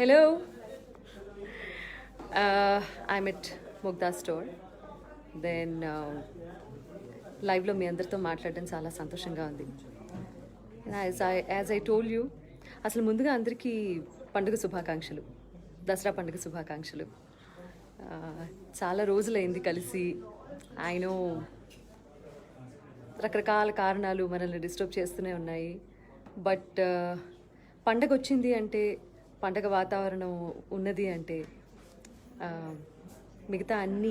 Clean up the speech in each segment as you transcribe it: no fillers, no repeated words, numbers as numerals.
Hello. I'm at Mugda store. Then లైవ్లో మీ అందరితో మాట్లాడడం చాలా సంతోషంగా ఉంది. యాజ్ ఐ టోల్డ్ యూ, అసలు ముందుగా అందరికీ పండుగ శుభాకాంక్షలు, దసరా పండుగ శుభాకాంక్షలు. చాలా రోజులైంది కలిసి. నో రకరకాల కారణాలు మనల్ని డిస్టర్బ్ చేస్తూనే ఉన్నాయి. బట్ పండగ వచ్చింది అంటే, పండగ వాతావరణం ఉన్నది అంటే మిగతా అన్ని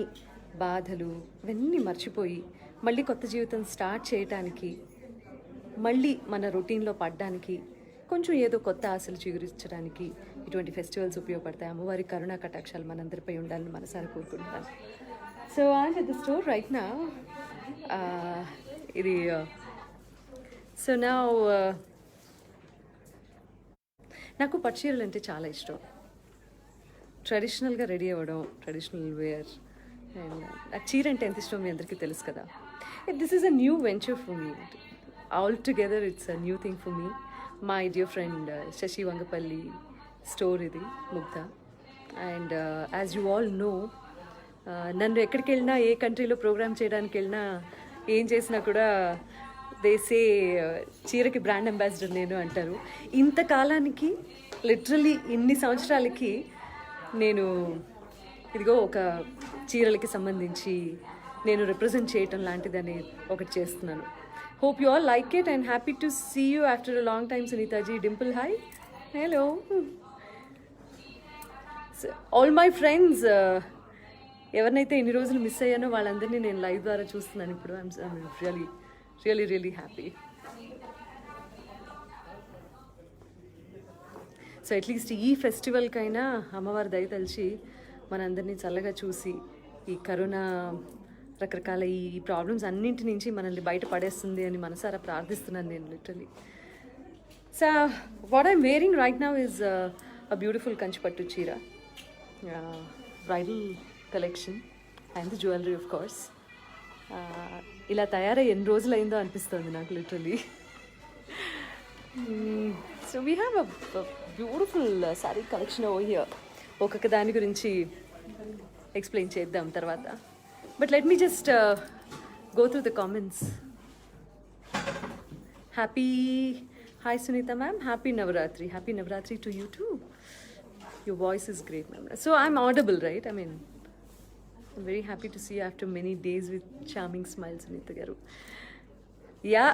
బాధలు ఇవన్నీ మర్చిపోయి మళ్ళీ కొత్త జీవితం స్టార్ట్ చేయటానికి, మళ్ళీ మన రొటీన్లో పడడానికి, కొంచెం ఏదో కొత్త ఆశలు చిగురించడానికి ఇటువంటి ఫెస్టివల్స్ ఉపయోగపడతాయి. అమ్మవారి కరుణా కటాక్షాలు మనందరిపై ఉండాలని మనసారి కోరుకుంటున్నాను. So I'm at the store right now. ఇది సో నా నాకు పట్టు చీరలు అంటే చాలా ఇష్టం. ట్రెడిషనల్గా రెడీ అవ్వడం, ట్రెడిషనల్ వేర్. అండ్ నాకు చీర అంటే ఎంత ఇష్టం మీ అందరికీ తెలుసు కదా. This is a new venture for me. All together it's a new thing for me. My dear friend Sashi Vangapalli store ఇది, Mugdha. And as you all know, నన్ను ఎక్కడికి వెళ్ళినా, ఏ కంట్రీలో ప్రోగ్రామ్ చేయడానికి వెళ్ళినా, ఏం చేసినా కూడా దేసే చీరకి బ్రాండ్ అంబాసిడర్ నేను అంటారు. ఇంతకాలానికి, లిటరలీ ఇన్ని సంవత్సరాలకి నేను ఇదిగో ఒక చీరలకి సంబంధించి నేను రిప్రజెంట్ చేయటం లాంటిదని ఒకటి చేస్తున్నాను. Hope you all like it and happy to see you after a long time. Sunitaji, Dimple, hi, hello all my friends. ఎవరినైతే ఇన్ని రోజులు మిస్ అయ్యానో వాళ్ళందరినీ నేను లైవ్ ద్వారా చూస్తున్నాను ఇప్పుడు. I'm really really happy. So at least ఈ ఫెస్టివల్కైనా అమ్మవారి దయ తలిచి మనందరినీ చల్లగా చూసి, ఈ కరోనా రకరకాల ఈ ప్రాబ్లమ్స్ అన్నింటి నుంచి మనల్ని బయట పడేస్తుంది అని మనసారా ప్రార్థిస్తున్నాను నేను, literally. So what I'm wearing right now is a beautiful కంచిపట్టు చీర, bridal collection and the jewellery of course. ఇలా తయారై ఎన్ని రోజులు అయిందో అనిపిస్తుంది నాకు, literally. So we have a beautiful sari collection over here. ఒక్కొక్క దాని గురించి ఎక్స్ప్లెయిన్ చేద్దాం తర్వాత. But let me just go through the comments. Happy hi Sunita ma'am, happy Navratri. Happy Navratri to you too. Your voice is great ma'am. So I'm audible, right? I mean, I'm very happy to see you after many days with charming smiles, Sunita garu. Yeah,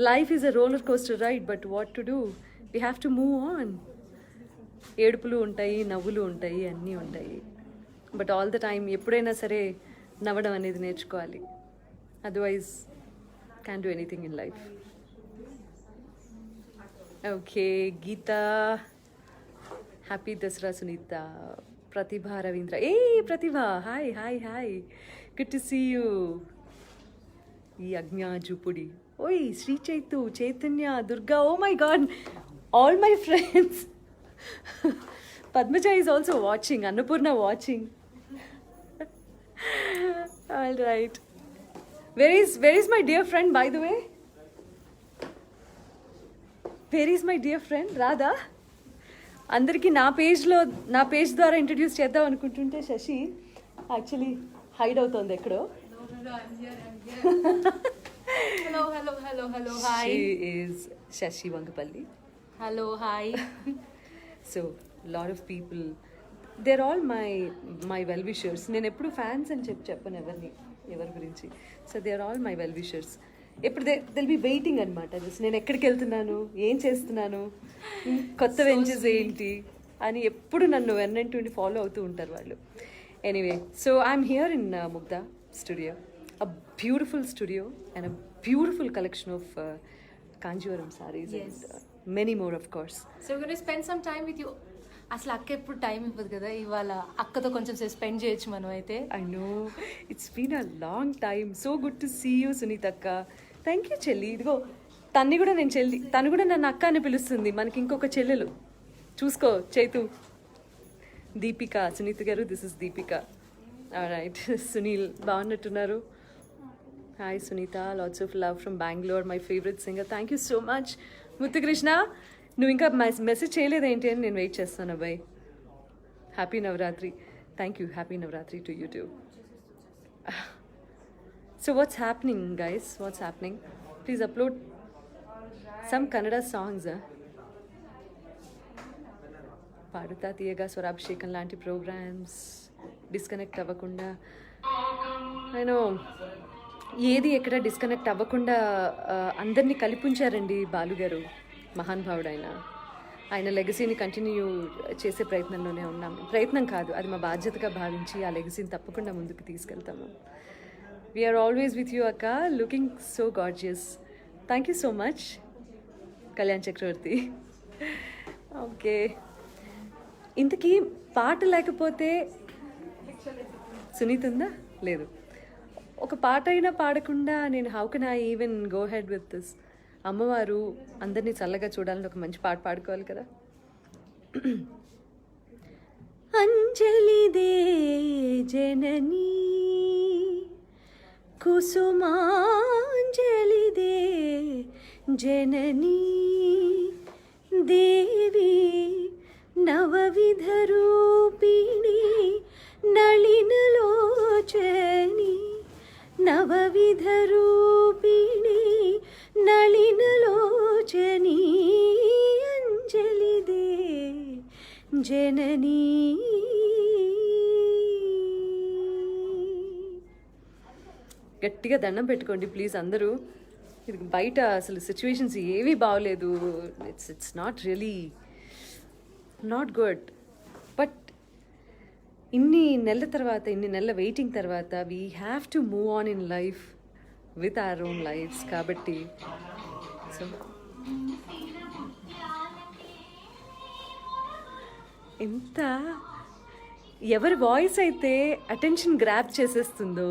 life is a roller coaster ride, but what to do? We have to move on. ఏడుపులు ఉంటాయి, నవ్వులు ఉంటాయి, అన్నీ ఉంటాయి. But all the time ఎప్పుడైనా సరే నవ్వడం అనేది నేర్చుకోవాలి. Otherwise can do anything in life. Okay, Geetha, happy Dasara Sunitha. Prathibha Ravindra, ఏ Prathibha, hi hi hi, good to see you. ఈ అజ్ఞా జూపుడి, ఓయ్ Sri Chaitu, Chaitanya, Durga, oh my god, all my friends. Padmaja is also watching, Annapurna watching. All right. Where is my dear friend, by the way? Where is my dear friend Radha? అందరికీ నా page ద్వారా introduce చేద్దాం అనుకుంటుంటే Shashi actually hide అవుతోంది ఎక్కడో. She is Shashi Vangapalli. Hello, hi. So lot of people, they're all my well wishers. నేను ఎప్పుడు fans అని చెప్పను ఎవరి గురించి. So they are all my well wishers. ఎప్పుడు దిల్ బి వెయిటింగ్ అనమాట. నేను ఎక్కడికి వెళ్తున్నాను, ఏం చేస్తున్నాను, కొత్త వెంచర్స్ ఏంటి అని ఎప్పుడు నన్ను వెన్నంటుండి ఫాలో అవుతూ ఉంటారు వాళ్ళు. Anyway, so I'm here in Mugdha studio, a beautiful studio and a beautiful collection of Kanjeevaram saris and many more of course. So we're going to spend some time with you. అసలు అక్క ఎప్పుడు టైం ఇవ్వదు కదా, ఇవాళ అక్కతో కొంచెం సేపు స్పెండ్ చేయొచ్చు మనం అయితే. I know it's been a long time. So good to see you Sunita అక్క. థ్యాంక్ యూ చెల్లి. ఇదిగో తన్ని కూడా నేను చెల్లి, తను కూడా నన్ను అక్క అని పిలుస్తుంది. మనకి ఇంకొక చెల్లెలు చూసుకో, చైతు. దీపిక, సునీత గారు, this is Deepika. Right. Sunil బాగున్నట్టున్నారు. Hi Sunita, lots of love from Bengaluru, my favourite singer. Thank you so much. Muthukrishna, నువ్వు ఇంకా మెసేజ్ చేయలేదేంటి అని నేను వెయిట్ చేస్తాను అబ్బాయి. Happy Navratri. Thank you. Happy Navratri to you too. So what's happening, guys? What's happening? Please upload some Kannada songs. పాడుతా తీయగా, స్వరాభిషేకం లాంటి programmes disconnect అవ్వకుండా, నేను ఏది ఎక్కడ డిస్కనెక్ట్ అవ్వకుండా అందరినీ కలిపుంచారండి బాలుగారు. మహానుభావుడు ఆయన లెగసీని కంటిన్యూ చేసే ప్రయత్నంలోనే ఉన్నాం. ప్రయత్నం కాదు, అది మా బాధ్యతగా భావించి ఆ లెగసీని తప్పకుండా ముందుకు తీసుకెళ్తాము. వీఆర్ ఆల్వేస్ విత్ యూ అక్క, looking so gorgeous. Thank you so much Kalyan Chakravarthi. Okay, ఇంతకీ పాట లేకపోతే సునీత ఉందా? లేదు. ఒక పాట అయినా పాడకుండా నేను how can I even go head with this? అమ్మవారు అందరినీ చల్లగా చూడాలని ఒక మంచి పాట పాడుకోవాలి కదా. అంజలిదే జననీ కుసుమాంజలిదే జననీ దేవి నవవిధరూపిణి నళినలోచని నవవిధరూపిణి నళినలోచని అంజలిదే జననీ. గట్టిగా దండం పెట్టుకోండి ప్లీజ్ అందరూ. ఇది బయట అసలు సిచ్యువేషన్స్ ఏవీ బాగోలేదు. It's not really not good. But ఇన్ని నెలల తర్వాత, ఇన్ని నెలల వెయిటింగ్ తర్వాత we have to move on in life with our own lives. కాబట్టి సో ఎంత ఎవరి వాయిస్ అయితే అటెన్షన్ గ్రాప్ చేసేస్తుందో,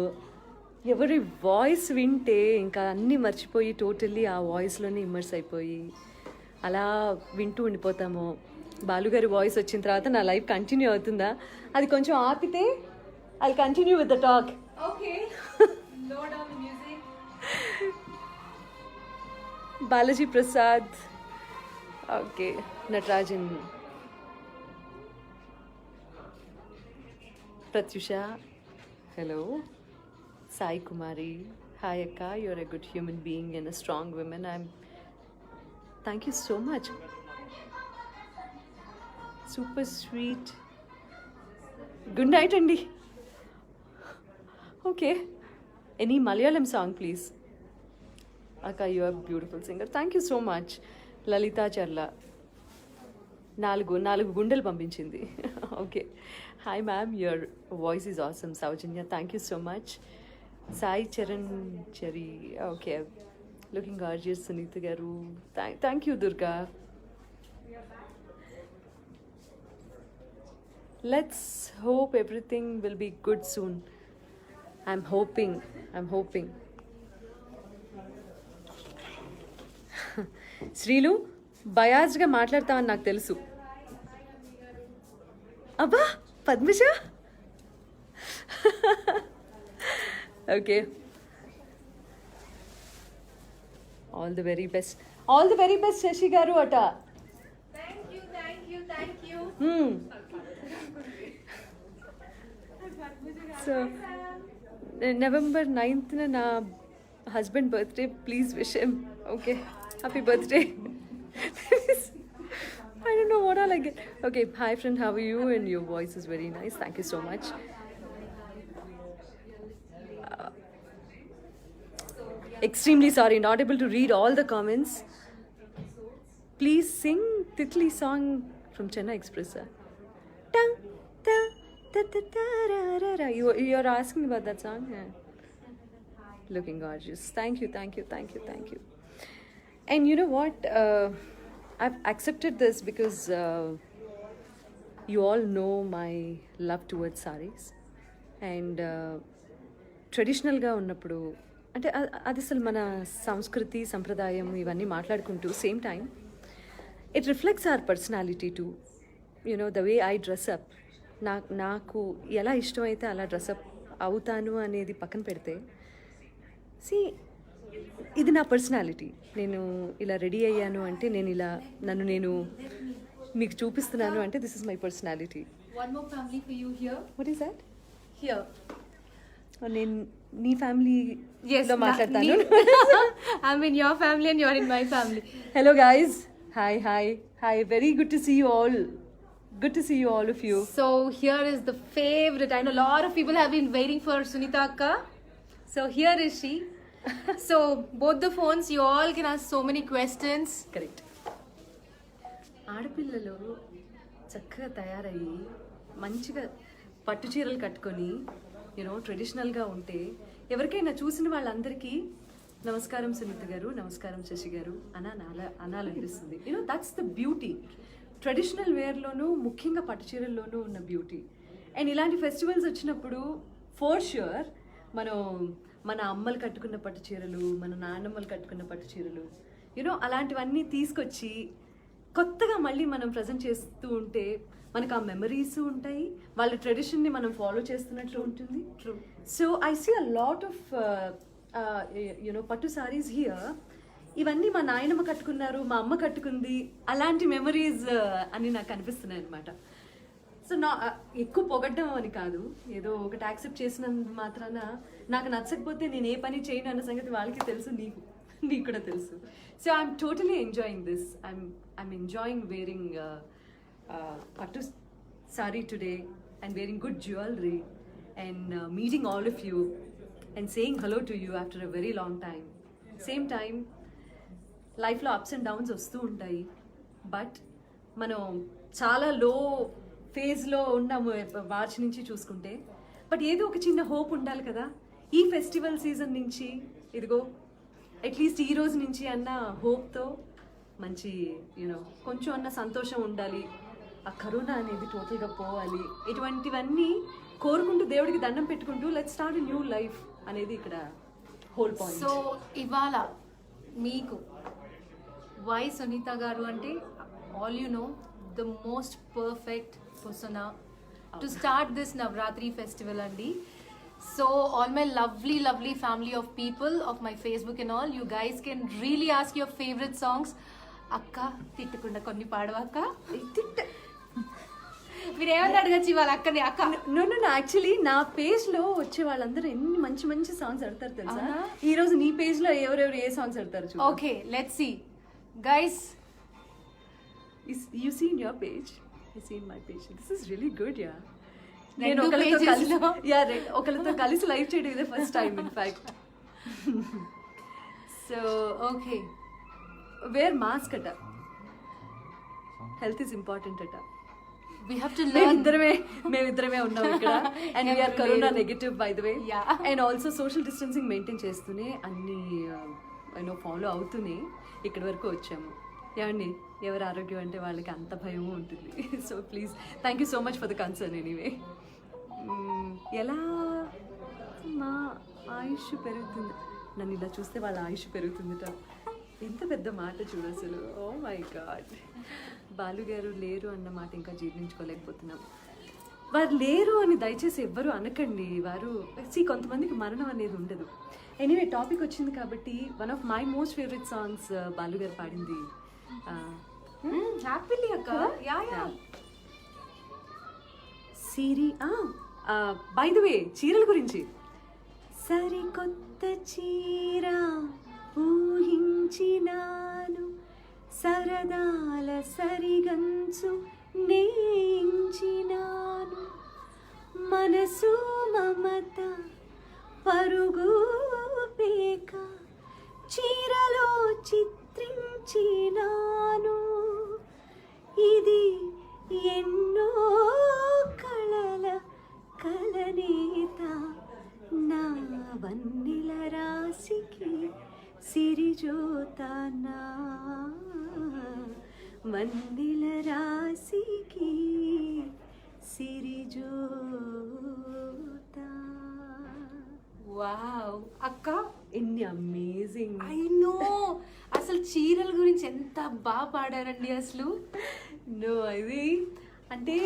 ఎవరి వాయిస్ వింటే ఇంకా అన్నీ మర్చిపోయి టోటల్లీ ఆ వాయిస్లోనే ఇమ్మర్స్ అయిపోయి అలా వింటూ ఉండిపోతామో. బాలుగారి వాయిస్ వచ్చిన తర్వాత నా లైఫ్ కంటిన్యూ అవుతుందా? అది కొంచెం ఆపితే I continue with the talk. Balaji Prasad, okay, Natarajan, Pratyusha, hello, Sai Kumari, hi అక్క, you are a good human being and a strong women. Thank you so much. Super sweet. Good night అండి. Okay, any Malayalam song please. అక్క, you are beautiful singer. Thank you so much. Lalitha Charla నాలుగు గుండెలు పంపించింది. Okay, hi ma'am, your voice is awesome. Soujanya, thank you so much. Sai Charan cherry, okay, looking gorgeous. Sunita గారు, thank you. Durga, let's hope everything will be good soon. I'm hoping. Srilu, బయాజ్గా మాట్లాడతామని నాకు తెలుసు. అబ్బా Padmaja, okay, all the very best. All the very best Sashi గారు అట. Thank you. So November 9th నా husband birthday. Please wish him. Okay, happy birthday. I don't know what I'll get. Okay, hi friend, how are you? And your voice is very nice. Thank you so much. Extremely sorry, not able to read all the comments. Please sing Titli song from Chennai Express. Dang, da, da, da, da, ra, ra, ra. You're asking about that song? Yeah. Looking gorgeous. Thank you. And you know what? I've accepted this because you all know my love towards sarees. And ట్రెడిషనల్గా ఉన్నప్పుడు అంటే అది అసలు మన సంస్కృతి సంప్రదాయం ఇవన్నీ మాట్లాడుకుంటూ same time it reflects hour personality to you know the way I dress up. నాకు ఎలా ఇష్టమైతే అలా డ్రెస్అప్ అవుతాను అనేది పక్కన పెడితే, సి ఇది నా పర్సనాలిటీ. నేను ఇలా రెడీ అయ్యాను అంటే, నేను ఇలా నన్ను నేను మీకు చూపిస్తున్నాను అంటే, this is my personality. One more family for you here. What is that? Here. నేను నీ ఫ్యామిలీ మాట్లాడతాను. I'm in your family and you're in my family. Hello guys, hi, very good to see you all. Good to see you, all of you. So here is the favorite. I know a lot of people have been waiting for Sunita Akka. So here is she. So both the phones, you all can ask so many questions. Correct. ఆడపిల్లలు చక్కగా తయారయ్యి మంచిగా పట్టు చీరలు కట్టుకొని ట్రెడిషనల్గా ఉంటే ఎవరికైనా చూసిన వాళ్ళందరికీ నమస్కారం సునీత గారు, నమస్కారం శశి గారు అనాలనిపిస్తుంది. That's the beauty. ట్రెడిషనల్ వేర్లోనూ ముఖ్యంగా పట్టు చీరల్లోనూ ఉన్న బ్యూటీ. అండ్ ఇలాంటి ఫెస్టివల్స్ వచ్చినప్పుడు ఫర్ ష్యూర్ మన అమ్మలు కట్టుకున్న పట్టు చీరలు, మన నాన్నమ్మలు కట్టుకున్న పట్టు చీరలు అలాంటివన్నీ తీసుకొచ్చి కొత్తగా మళ్ళీ మనం ప్రజెంట్ చేస్తూ ఉంటే మనకు ఆ మెమరీస్ ఉంటాయి, వాళ్ళ ట్రెడిషన్ని మనం ఫాలో చేస్తున్నట్లు ఉంటుంది. So I see a lot of పట్టు సారీస్ హియర్. ఇవన్నీ మా నాయనమ్మ కట్టుకున్నారు, మా అమ్మ కట్టుకుంది, అలాంటి మెమరీస్ అని నాకు అనిపిస్తున్నాయి అనమాట. సో ఎక్కువ పొగడ్డం అని కాదు, ఏదో ఒకటి యాక్సెప్ట్ చేసినంత మాత్రాన నాకు నచ్చకపోతే నేను ఏ పని చేయను అన్న సంగతి వాళ్ళకి తెలుసు, నీకు కూడా తెలుసు. So I'm totally enjoying this. I'm enjoying wearing పట్టు sari today and wearing good jewellery and meeting all of you and saying hello to you after a very long time. Same time లైఫ్లో అప్స్ అండ్ డౌన్స్ వస్తూ ఉంటాయి, but మనం చాలా లో ఫేజ్లో ఉన్నాము మార్చి నుంచి చూసుకుంటే. బట్ ఏదో ఒక చిన్న హోప్ ఉండాలి కదా. ఈ ఫెస్టివల్ సీజన్ నుంచి ఇదిగో అట్లీస్ట్ ఈ రోజు నుంచి అన్న హోప్తో మంచి కొంచెం అన్న సంతోషం ఉండాలి, ఆ కరోనా అనేది టోటల్గా పోవాలి, ఇటువంటివన్నీ కోరుకుంటూ దేవుడికి దండం పెట్టుకుంటూ లెట్స్ స్టార్ట్ న్యూ లైఫ్ అనేది ఇక్కడ హోల్ పాయింట్. సో ఇవాళ మీకు వై సునీత గారు అంటే all you know the most perfect persona to start this Navratri festival అండి. So all my lovely family of people of my Facebook and all, you guys can really ask your favorite songs. అక్క తిట్టకుండా కొన్ని పాడవక్క, మీరు ఏమన్నా అడగచ్చు ఇవాళ అక్కని. అక్క no actually నా పేజ్ లో వచ్చే వాళ్ళందరూ ఎన్ని మంచి మంచి సాంగ్స్ ఆడతారు తెలుసా. ఈ రోజు నీ పేజ్ లో ఎవరెవరు ఏ సాంగ్స్ ఆడతారు? Okay let's see guys. You see in your page, I see in my page. This is really good, yeah. నేను ఒకరితో కలిసి లైవ్ చేయడం ఇదే first time in fact. So okay, wear mask అట, హెల్త్ ఇస్ ఇంపార్టెంట్ అట. we have to learn. మేమిద్దరమే ఉన్నాం ఇక్కడ and we are corona negative by the way. Yeah. And also social distancing maintain చేస్తూనే అన్ని ఫాలో అవుతూనే ఇక్కడి వరకు వచ్చాము. ఏమండి, ఎవరి ఆరోగ్యం అంటే వాళ్ళకి అంత భయం ఉంటుంది. So please thank you so much for the concern. Anyway ఎలా మా ఆయుష్ పెరుగుతుంది, నన్ను ఇలా చూస్తే వాళ్ళ ఆయుష్ పెరుగుతుందిట. ఎంత పెద్ద మాట చూడు అసలు. Oh my god. బాలుగారు లేరు అన్న మాట ఇంకా జీర్ణించుకోలేకపోతున్నాం. వారు లేరు అని దయచేసి ఎవ్వరూ అనకండి. వారు కొంతమందికి మరణం అనేది ఉండదు. ఎనీవే టాపిక్ వచ్చింది కాబట్టి one of my most favourite songs బాలుగారు పాడింది హ్యాపీలీ అక్క. Yeah Siri. బై ద వే చీరల గురించి, సరికొత్త చీర ఊహించినాను, సరదాల సరిగంచు నేయించినాను, మనసు మమత పరుగు పేక చీరలో చిత్రించినాను, ఇది ఎన్నో కళల కలనేత, నా వన్నెల రాశికి సిరిజోతానా, వన్నెల రాశికి సిరిజోతా. వావ్ అక్క, ఎన్ని అమేజింగ్. ఐ నో, అసలు చీరల గురించి ఎంత బాగా పాడారండి అసలు. నో అది అంటే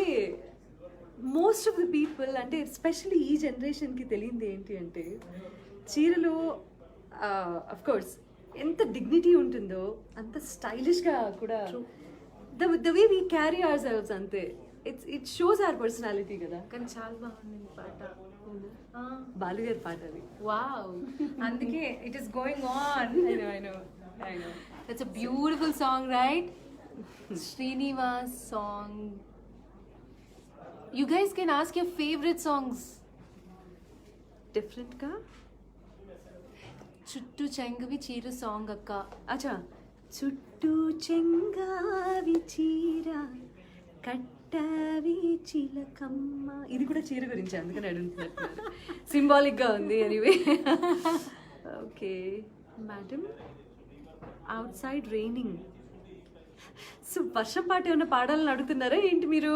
మోస్ట్ ఆఫ్ ద పీపుల్ అంటే ఎస్పెషల్లీ ఈ జనరేషన్కి తెలియంది ఏంటి అంటే చీరలు అఫ్ కోర్స్ ఎంత డిగ్నిటీ ఉంటుందో అంత స్టైలిష్గా కూడా the way we carry hour selves అంతే. ఇట్ షోస్ అవర్ పర్సనాలిటీ కదా. కానీ చాలా బాగుంది పాట. బాలు గారి పాట అది. వావ్, అందుకే it is going on. I know. That's a beautiful song, right? Srinivas song. You guys can ask your favorite songs. డిఫరెంట్గా చుట్టూ చెంగవి చీర సాంగ్ అక్క. అచ్చా, చుట్టూ చెంగావి చీర కట్టవి చిలకమ్మ. ఇది కూడా చీర గురించి, అందుకని అడుగుతున్నట్టున్నారు. సింబాలిక్గా ఉంది. Anyway, okay madam. Out side raining. So వర్షం పాట ఏమైనా పాడాలని అడుగుతున్నారా ఏంటి మీరు?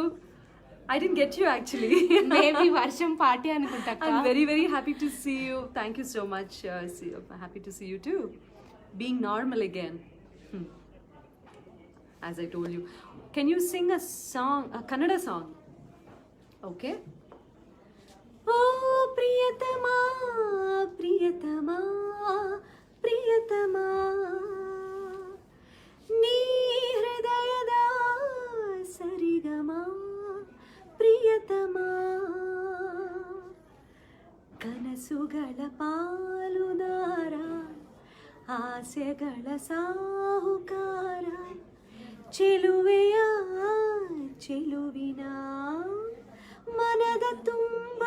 I didn't get you actually. Maybe వర్షం పార్టీ అనుకుంటా. I'm very happy to see you. Thank you so much. Happy to see you too. Being normal again. As I told you. Can you sing a song, a Kannada song? Okay. Oh Priyatama, Priyatama, Priyatama. Nee hridayada sarigama. ಪ್ರಿಯತಮಾ, ಕನಸುಗಳ ಪಾಲುದಾರ, ಆಸೆಗಳ ಸಾಹುಕಾರ, ಚೆಲುವೆಯ ಚೆಲುವಿನ ಮನದ ತುಂಬ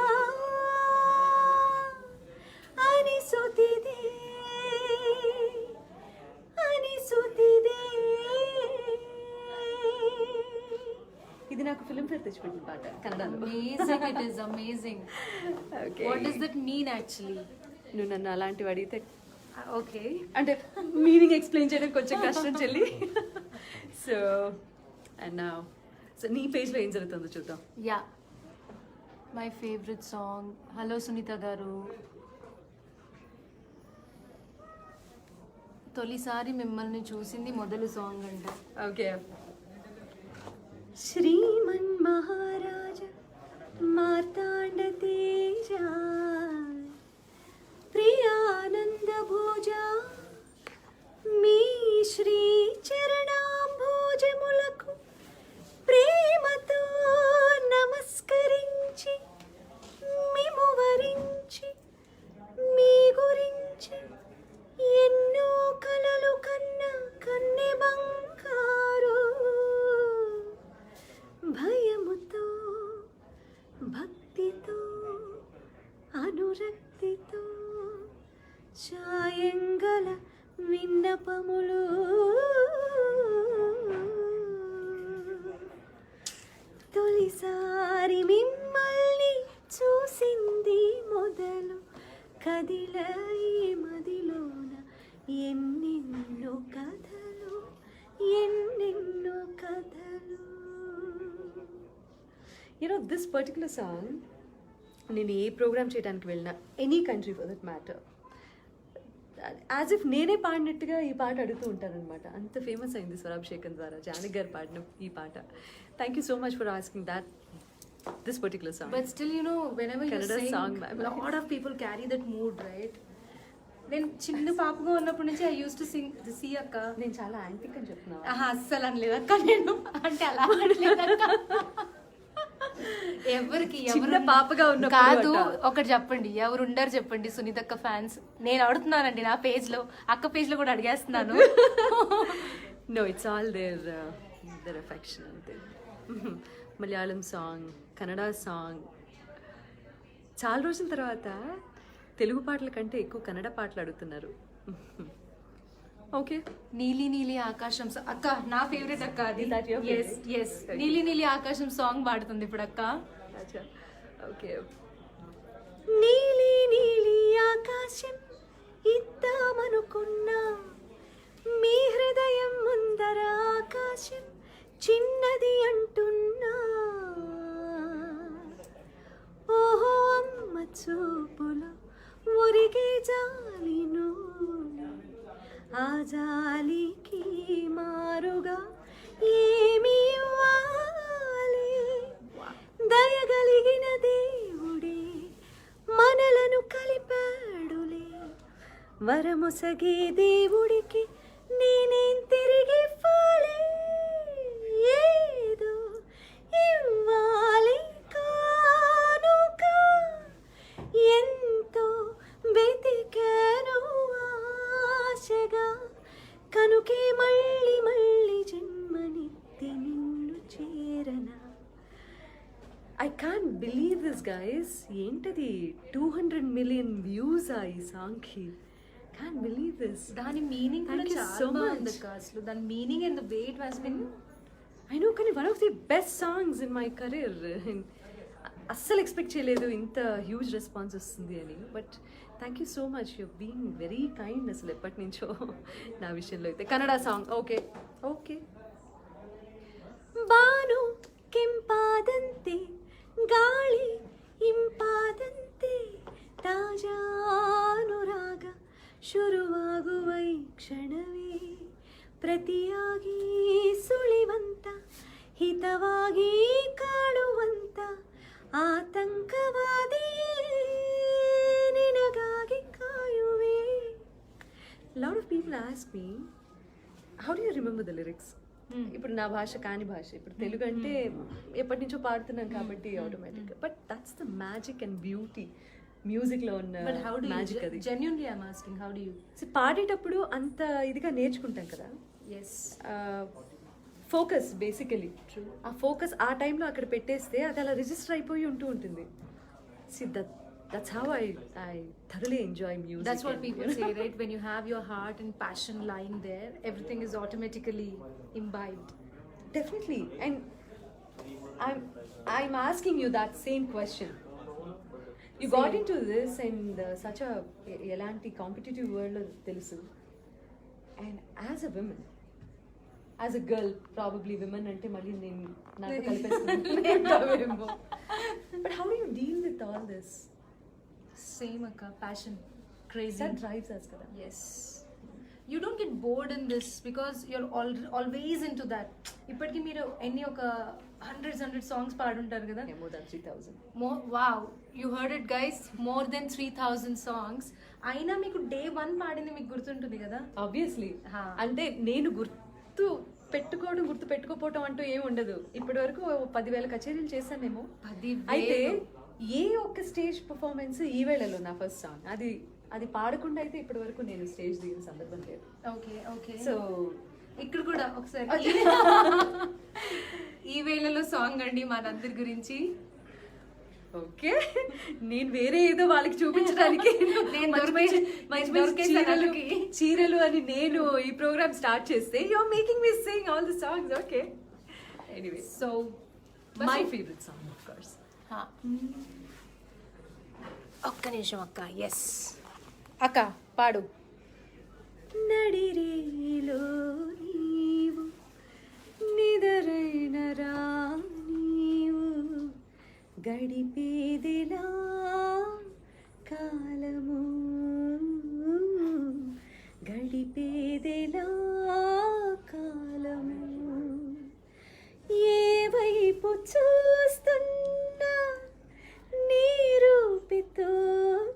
ಅನಿಸುತ್ತಿದೆ ಅನಿಸುತ್ತಿದೆ. ఇది నాకు ఫిల్మ్ ఫేర్ తెచ్చిపెట్టిన పాట కన్నడలో. Amazing, it is amazing. Okay. What does that mean actually? నువ్వు నన్ను అలాంటివి అడిగితే ఓకే అంటే మీనింగ్ ఎక్స్ప్లెయిన్ చేయడం కొంచెం కష్టం చెల్లి. సో అండ్ నా సో నీ పేజ్లో ఏం జరుగుతుందో చూద్దాం. Yeah, my favourite song. Hello Sunitha garu, తొలిసారి మిమ్మల్ని చూసింది మొదలు సాంగ్ అంట. ఓకే. శ్రీమన్ మహారాజ మార్తాండ తేజ ప్రియానంద భోజ మీ శ్రీ చరణాంభోజములకు ప్రేమతో నమస్కరించి మిము వరించి మీ గురించి ఎన్నో కలలు కన్నా కన్నె బంగారు భయముతో భక్తితో అనురక్తితో ఛాయంగల విన్నపములు తొలిసారి మిమ్మల్ని చూసింది మొదలు కదిలై మదిలోన ఎన్నెన్నో కథలు ఎన్నెన్నో కథలు. దిస్ పర్టికులర్ సాంగ్ నేను ఏ ప్రోగ్రామ్ చేయడానికి వెళ్ళినా, any country for that matter, as if నేనే పాడినట్టుగా ఈ పాట అడుగుతూ ఉంటారనమాట. అంత ఫేమస్ అయింది స్వరాభిషేకం ద్వారా. జానకి గారు పాడిన ఈ పాట. Thank you so much for asking that this particular song. But still, you know, whenever you Kannada sing, song, a lot of people carry that mood, right? నేను చిన్న పాపగా ఉన్నప్పటి నుంచి I use to sing see అక్క. నేను చాలా antique అని చెప్తున్నా. అస్సలు అనలేదు అక్క, నేను అంటే అలా అనలేదక్క. ఎవరికి చిన్న పాపగా ఉన్న కాదు, ఒకటి చెప్పండి, ఎవరు ఉండరు చెప్పండి సునీత అక్క ఫ్యాన్స్. నేను అడుగుతున్నానండి నా పేజ్ లో, అక్క పేజ్ లో కూడా అడిగేస్తున్నాను. No, it's all their affection అంతే. మలయాళం సాంగ్, కన్నడ సాంగ్, చాలా రోజుల తర్వాత తెలుగు పాటల కంటే ఎక్కువ కన్నడ పాటలు అడుగుతున్నారు. ఓకే. నీలి నీలి ఆకాశం అక్క నా ఫేవరెట్ అక్క అది. Is that your favorite? Yes. నీలి నీలి ఆకాశం సాంగ్ పాడుతుంది ఇప్పుడు అక్క. ఓకే. నీలి నీలి ఆకాశం ఇద్దామనుకున్నా, మీ హృదయం ముందర ఆకాశం చిన్నది అంటున్నా. ఓహో అమ్మ చూపులో ఒరిగే జాలిను, ఆ జాలికి మారుగా ఏమి ఇవ్వాలి? దయగలిగిన దేవుడే మనలను కలిపాడులే, వరము మొసగే దేవుడికి నేనేం తిరిగి ఇవ్వాలి, ఏదో ఇవ్వాలి కానుక, ఎంతో వెతికాను ఆశగా, కనుకే మళ్ళీ మళ్ళీ జన్మనిత్తి నిన్ను చేరనా. I can't believe this guys. ఏంటది 200 million వ్యూస్ ఆ ఈ సాంగ్కి. Can't believe this. దాని మీనింగ్ కూడా Thank you చాలా so బాగుంది much. అక్క. అసలు దాని meaning and the way it was been I know, కానీ one of the best songs in my career. అస్సలు ఎక్స్పెక్ట్ చేయలేదు ఇంత హ్యూజ్ రెస్పాన్స్ వస్తుంది అని. But thank you so much, you being very kind. అసలు ఎప్పటి నుంచో నా విషయంలో అయితే. Kannada song okay okay. ಬಾನು ಕೆಂಪಾದಂತೆ ಗಾಳಿ ಇಂಪಾದಂತೆ ತಾಜಾನುರಾಗ ಶುರುವಾಗುವ ಈ ಕ್ಷಣವೇ ಪ್ರತಿಯಾಗಿ ಸುಳಿವಂತ ಹಿತವಾಗಿ ಕಾಡುವಂತ ಆತಂಕವಾದಿ ನಿನಗಾಗಿ ಕಾಯುವೆ. Lot of people ask me how do you remember the lyrics. ఇప్పుడు నా భాష కాని భాష, ఇప్పుడు తెలుగు అంటే ఎప్పటి నుంచో పాడుతున్నాం కాబట్టి automatic. But that's the magic and beauty మ్యూజిక్లో ఉన్న బట్ హౌ డు మ్యాజిక్. అది genuinely I am asking how do you పాడేటప్పుడు అంత ఇదిగా నేర్చుకుంటాం కదా, ఎస్ ఫోకస్ బేసికలీ. ఆ ఫోకస్ ఆ టైంలో అక్కడ పెట్టేస్తే అది అలా రిజిస్టర్ అయిపోయి ఉంటుంది. See that's how I thoroughly enjoy music. That's what and, people say, right? When you have your heart and passion lying there, everything is automatically imbibed. Definitely. And I'm asking you that same question. You got into this in such a elanti competitive world telusu. And as a woman, as a girl, probably women ante malli nenu naku kalpestunna. But how do you deal with all this? Same akka, passion, crazy. That drives us kada. Yes. You don't get bored in this because you're always into that. ఇప్పటికి మీరు ఎన్ని ఒక hundreds songs పాడుంటారు కదా. Yeah, more than 3,000. More, wow, you heard it guys, more than 3,000 songs. అయినా మీకు day 1 పాడింది మీకు గుర్తుంటుంది కదా. ఆబ్వియస్లీ. Huh. అంటే నేను గుర్తు పెట్టుకోపోవటం అంటూ ఏమి ఉండదు. ఇప్పటి వరకు 10,000 కచేరీలు చేశానేమో. 10,000. అయితే ఏ ఒక్క స్టేజ్ పర్ఫార్మెన్స్ ఈ వేళలో నా ఫస్ట్ సాంగ్ అది పాడకుండా అయితే ఇప్పటి వరకు నేను స్టేజ్ దిగిన సందర్భం లేదు. Okay okay. సో ఇక్కడ కూడా ఒకసారి ఈ వేళలో సాంగ్ అండి మనందరి గురించి. ఓకే, నేను వేరే ఏదో వాళ్ళకి చూపించడానికి నేను చీరలు అని నేను ఈ ప్రోగ్రామ్ స్టార్ట్ చేస్తే you are making me sing all the songs. Okay, anyway, so my favourite song of course. ఒక్క నిమిషం అక్క. ఎస్ అక్క పాడు. నడిరేలో నీవు నిదరైన రా నీవు గడిపేదిలా కాలము గడిపేదిలా కాలము ఏ వైపు చూస్తున్నా నీ రూపితో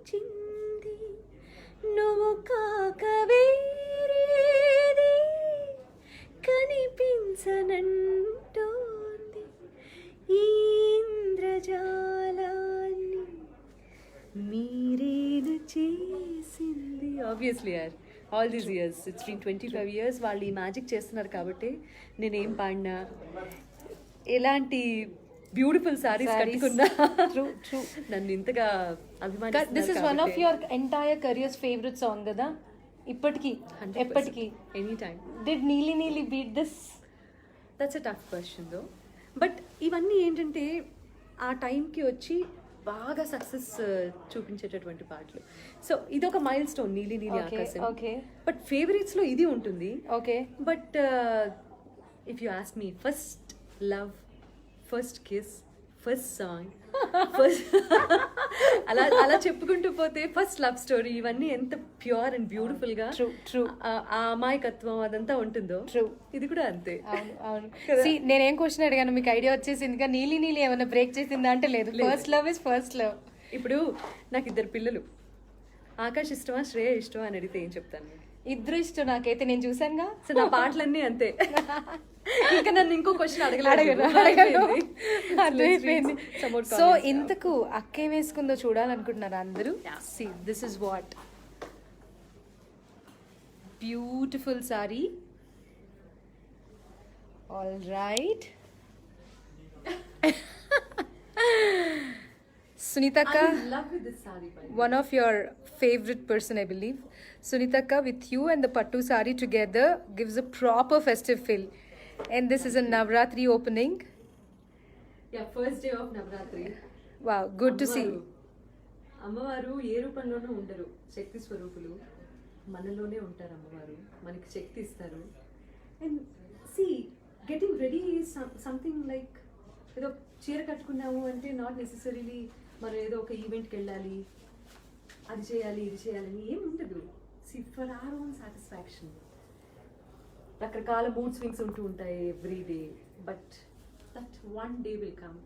చింది నువ్వు కాక వేరేది కనిపించనంటోంది ఈ ఇంద్రజాలాన్ని మీరేను చేసింది. ఆబ్వియస్లీ యార్, all these years, it's been 25 years వాళ్ళు ఈ మ్యాజిక్ చేస్తున్నారు కాబట్టి నేనేం పాడినా ఎలాంటి బ్యూటిఫుల్ సారీస్ కట్టుకున్నా నన్ను ఇంతగా అభిమానిస్తున్నారు. This is one of your entire careers favourite song కదా ఇప్పటికీ ఎప్పటికీ. Any time. Did Neeli Neeli beat this? That's a tough question though. But ఇవన్నీ ఏంటంటే ఆ టైంకి వచ్చి బాగా సక్సెస్ చూపించేటటువంటి పాటలు. సో ఇదొక మైల్ స్టోన్, నీలి నీలి ఆకాశం. ఓకే. బట్ ఫేవరెట్స్లో ఇది ఉంటుంది. Okay. But if you ask me, first love, first kiss, first song, first అలా అలా చెప్పుకుంటూ పోతే ఫస్ట్ లవ్ స్టోరీ, ఇవన్నీ ఎంత ప్యూర్ అండ్ బ్యూటిఫుల్ గా ఆ అమాయకత్వం అదంతా ఉంటుందో ఇది కూడా అంతే. నేనేం క్వశ్చన్ అడిగాను మీకు ఐడియా వచ్చేసింది. నీలి నీలి ఏమైనా బ్రేక్ చేసిందా అంటే లేదు. First love is first love. ఇప్పుడు నాకు 2 పిల్లలు, ఆకాష్ ఇష్టమా శ్రేయ ఇష్టమా అని అడిగితే ఏం చెప్తాను? ఇద్దరు ఇష్టం నాకైతే, నేను చూసానుగా. సో నా పాటలన్నీ అంతే. ఇంకా నన్ను ఇంకో క్వశ్చన్ అడగను. అర్థమైపోయింది. సో ఇంతకు అక్కే వేసుకుందో చూడాలనుకుంటున్నారు అందరూ? See this is what beautiful sorry. All right. Sunitaka, love with this saree, by the way. one of your favorite person, I believe. Sunitaka, with you and the Pattu saree together gives a proper festive feel. And this is a Navratri opening. Yeah, first day of Navratri. Wow, good to see. అమ్మవారు ఏ రూపంలోనూ ఉండరు, శక్తి స్వరూపులు. మనలోనే ఉంటారు అమ్మవారు, మనకి శక్తి ఇస్తారు. And see getting ready is something like, ఏదో చీర కట్టుకున్నాము అంటే నాట్ నెసెసరీలీ మనం ఏదో ఒక ఈవెంట్కి వెళ్ళాలి, అది చేయాలి ఇది చేయాలని ఏం ఉండదు. See for our own satisfaction. రకరకాల మూడ్ స్వింగ్స్ ఉంటూ ఉంటాయి every day, but that one day will come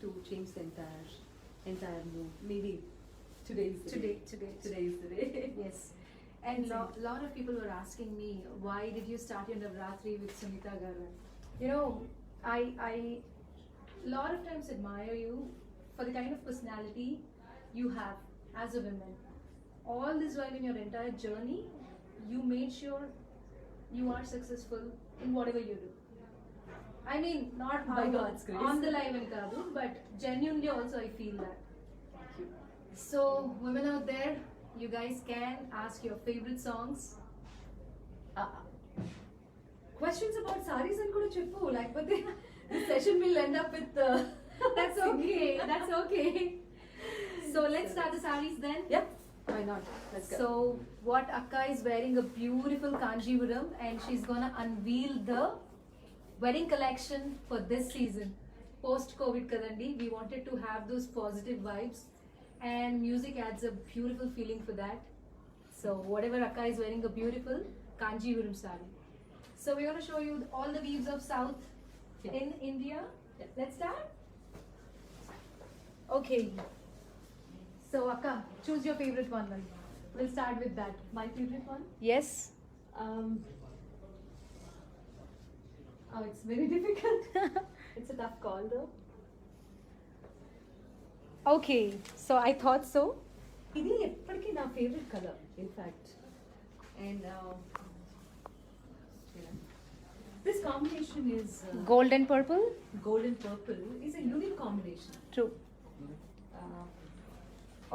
to change the entire mood. Maybe today is the day. Yes. And lot of people were asking me, why did you start your Navratri with Sunita Garu? You know, I lot of times admire you for the kind of personality you have as a woman. All this while in your entire journey, you made sure you are successful in whatever you do. I mean, not By God's grace. on the live and Kabu, but genuinely also I feel that. So, women out there, you guys can ask your favorite songs. Questions about sarees and kuda cheppu, lekapothe this session will end up with That's okay. That's okay. So let's start the sarees then. Yeah, why not? Let's go. So what Akka is wearing a beautiful Kanjivaram, and she's gonna unveil the wedding collection for this season. Post COVID kadandi, we wanted to have those positive vibes, and music adds a beautiful feeling for that. So whatever Akka is wearing, a beautiful Kanjivaram saree. So we're gonna show you all the weaves of South in India. Yeah. Let's start. Okay. So Akka, choose your favorite one then. We'll start with that. My favorite one? Yes. Oh, it's very difficult. It's a tough call though. Okay. So I thought so. ఇది ఎప్పటికీ నా favourite colour in fact. And this combination is Gold and purple. gold and purple is a unique combination. True.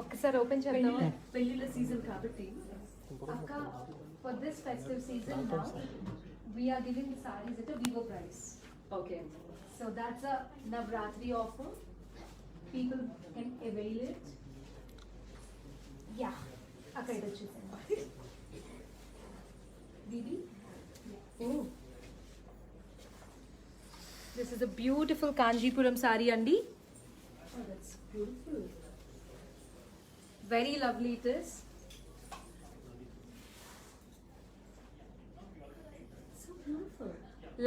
ఒక్కసారి open చేద్దామా? పెళ్ళిళ్ళ season కాబట్టి Akka, for this festive season now, we are giving the sarees at a Vivo price. Okay. So that's a Navratri offer. People can avail it. Yeah. Akka, it వచ్చేసింది. Didi? Oh. This is a beautiful Kanjipuram saree andi. Oh, that's beautiful. Very lovely it is. So beautiful.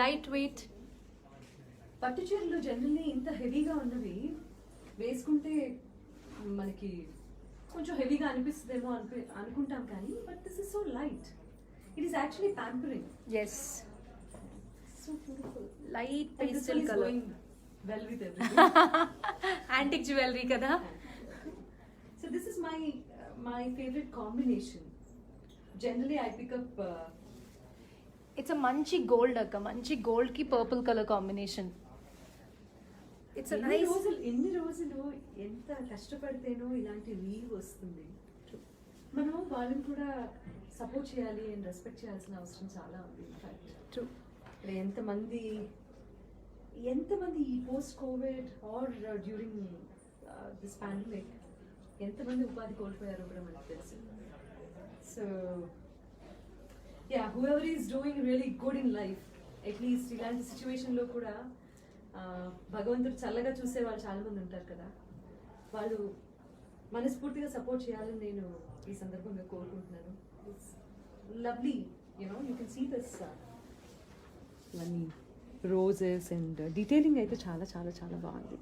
Lightweight. పట్టు చీరలు generally ఇంత హెవీగా ఉన్నవి వేసుకుంటే మనకి కొంచెం హెవీగా అనిపిస్తుందేమో అనుకుంటాం కానీ but this is so light. It is actually pampering. Yes. So beautiful. Light And this pastel one is color. going well with everything. Antique jewelry kada. So this is my favorite combination. Generally I pick up It's a manchi gold akka. Manchi gold ki purple color combination. It's a nice. ఎన్ని రోజులు ఎంత కష్టపడితేనో ఇలాంటి weave వస్తుంది. మనం వాళ్ళని కూడా support చేయాలి and respect చేయాల్సిన అవసరం చాలా ఉంది. In fact True. ఎంతమంది ఈ post Covid are during this pandemic ఎంతమంది ఉపాధి కోల్పోయారో కూడా మనకు తెలుసు. So yeah, whoever is doing really good in life, at least ఇలాంటి సిచ్యువేషన్లో కూడా భగవంతుడు చల్లగా చూసే వాళ్ళు చాలా మంది ఉంటారు కదా, వాళ్ళు మనస్ఫూర్తిగా సపోర్ట్ చేయాలని నేను ఈ సందర్భంగా కోరుకుంటున్నాను. It's lovely, you know you can see this ఇవన్నీ రోజెస్ అండ్ డీటెయిలింగ్ అయితే చాలా చాలా చాలా బాగుంది.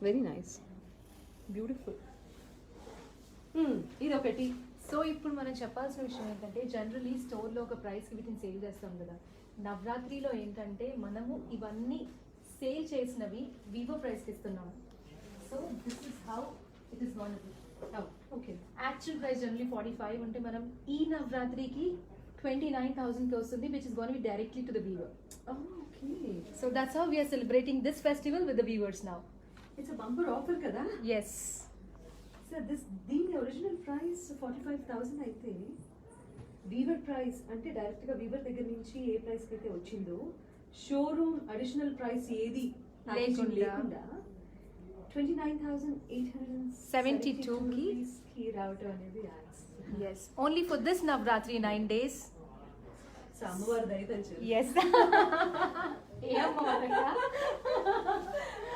Very nice, beautiful. ఇది ఒకటి సో ఇప్పుడు మనం చెప్పాల్సిన విషయం ఏంటంటే జనరలీ స్టోర్లో ఒక ప్రైస్కి వీటిని సేల్ చేస్తాం కదా, నవరాత్రిలో ఏంటంటే మనము ఇవన్నీ సేల్ చేసినవి వివో ప్రైస్కి ఇస్తున్నాము. So this is how it is gonna be. Okay. Actual price generally 45 ఉంటే మనం ఈ నవరాత్రికి 29,000కి వస్తుంది, which is gonna be directly to the weaver. Okay. So that's how we are celebrating this festival with the weavers now. It's a bumper offer కదా. Yes. Sir దీని original price 45,000 అయితే Weaver price అంటే డైరెక్ట్గా వీవర్ దగ్గర నుంచి ఏ ప్రైస్కి అయితే వచ్చిందో షోరూమ్ అడిషనల్ ప్రైస్ ఏది లేకుండా 29,872 కి రావటం అనేది Yes, only for this Navratri 9 days. So అమ్మవారి దయతలిచారు. Yes.